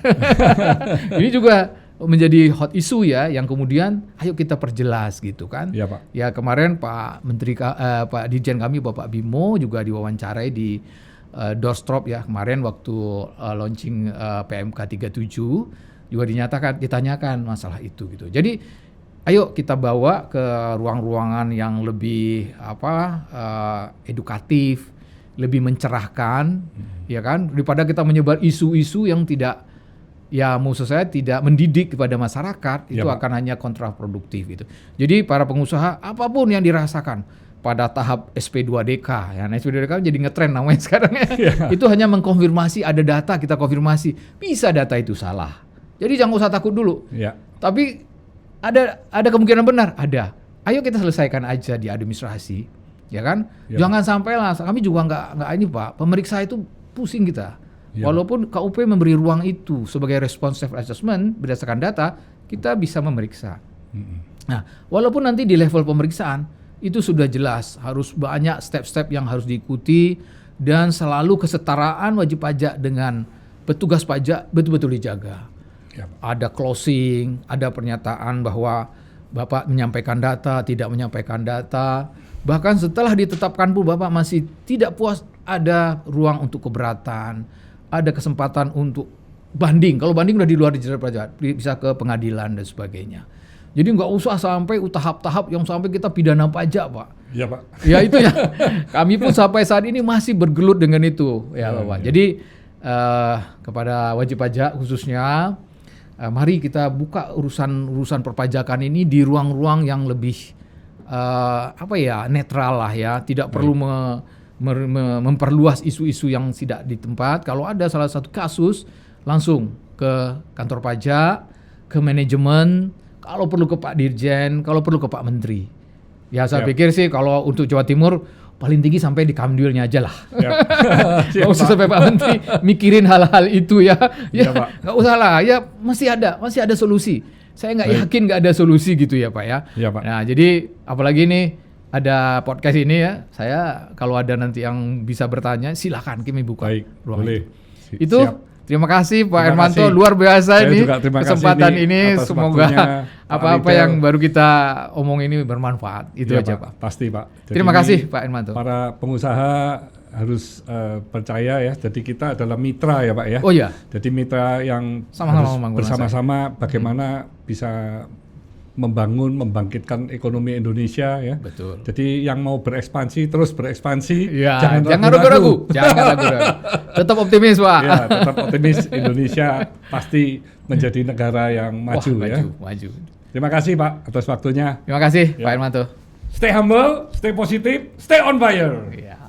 [SPEAKER 1] Ini juga menjadi hot issue ya, yang kemudian ayo kita perjelas gitu kan.
[SPEAKER 2] Ya Pak.
[SPEAKER 1] Ya kemarin Pak Menteri, Pak Dirjen kami Bapak Bimo juga diwawancarai di Doorstop ya kemarin waktu launching PMK 37 juga ditanyakan masalah itu gitu. Jadi ayo kita bawa ke ruang-ruangan yang lebih edukatif, lebih mencerahkan, ya kan, daripada kita menyebar isu-isu yang tidak, ya maksud saya tidak mendidik kepada masyarakat, itu akan hanya kontraproduktif gitu. Jadi para pengusaha apapun yang dirasakan pada tahap SP2DK, ya SP2DK jadi ngetren namanya sekarang ya. Itu hanya mengkonfirmasi, ada data kita konfirmasi, bisa data itu salah. Jadi jangan usah takut dulu. Tapi ada kemungkinan benar, ada. Ayo kita selesaikan aja di administrasi. Ya kan, jangan sampai lah. Kami juga nggak ini Pak, pemeriksa itu pusing kita. Walaupun KUP memberi ruang itu sebagai responsive assessment berdasarkan data, kita bisa memeriksa. Nah, walaupun nanti di level pemeriksaan itu sudah jelas harus banyak step-step yang harus diikuti dan selalu kesetaraan wajib pajak dengan petugas pajak betul-betul dijaga. Ada closing, ada pernyataan bahwa Bapak menyampaikan data, tidak menyampaikan data. Bahkan setelah ditetapkan pun Bapak masih tidak puas, ada ruang untuk keberatan, ada kesempatan untuk banding. Kalau banding udah di luar Dirjen Pajak, bisa ke pengadilan dan sebagainya. Jadi nggak usah sampai tahap-tahap yang sampai kita pidana pajak Pak.
[SPEAKER 2] Iya Pak.
[SPEAKER 1] Ya itu ya. Kami pun sampai saat ini masih bergelut dengan itu ya Bapak. Jadi kepada wajib pajak khususnya, mari kita buka urusan perpajakan ini di ruang-ruang yang lebih netral lah ya, tidak perlu memperluas isu-isu yang tidak di tempat. Kalau ada salah satu kasus langsung ke kantor pajak, ke manajemen, kalau perlu ke Pak Dirjen, kalau perlu ke Pak Menteri. Ya saya pikir sih kalau untuk Jawa Timur paling tinggi sampai di Kamdilnya aja lah. Nggak usah sampai Pak Menteri mikirin hal-hal itu ya. Nggak usah lah. Ya masih ada solusi. Saya nggak yakin nggak ada solusi gitu ya Pak ya.
[SPEAKER 2] Pak.
[SPEAKER 1] Nah jadi apalagi nih ada podcast ini ya. Saya kalau ada nanti yang bisa bertanya silakan kami buka ruang
[SPEAKER 2] boleh.
[SPEAKER 1] Itu. Terima kasih Pak Hermanto, luar biasa ini kesempatan ini. Semoga apa-apa yang baru kita omong ini bermanfaat. Itu aja Pak.
[SPEAKER 2] Pasti Pak.
[SPEAKER 1] Jadi terima kasih Pak Hermanto.
[SPEAKER 2] Para pengusaha harus percaya ya. Jadi kita adalah mitra ya Pak ya.
[SPEAKER 1] Oh iya.
[SPEAKER 2] Jadi mitra yang
[SPEAKER 1] sama-sama
[SPEAKER 2] harus bersama-sama bagaimana bisa membangkitkan ekonomi Indonesia ya.
[SPEAKER 1] Betul.
[SPEAKER 2] Jadi yang mau berekspansi terus berekspansi.
[SPEAKER 1] Ya, jangan ragu-ragu. Tetap optimis Pak.
[SPEAKER 2] Ya, tetap optimis. Indonesia pasti menjadi negara yang maju ya.
[SPEAKER 1] Maju.
[SPEAKER 2] Terima kasih Pak atas waktunya.
[SPEAKER 1] Terima kasih Pak Hermanto.
[SPEAKER 2] Stay humble, stay positive, stay on fire.
[SPEAKER 1] Ya.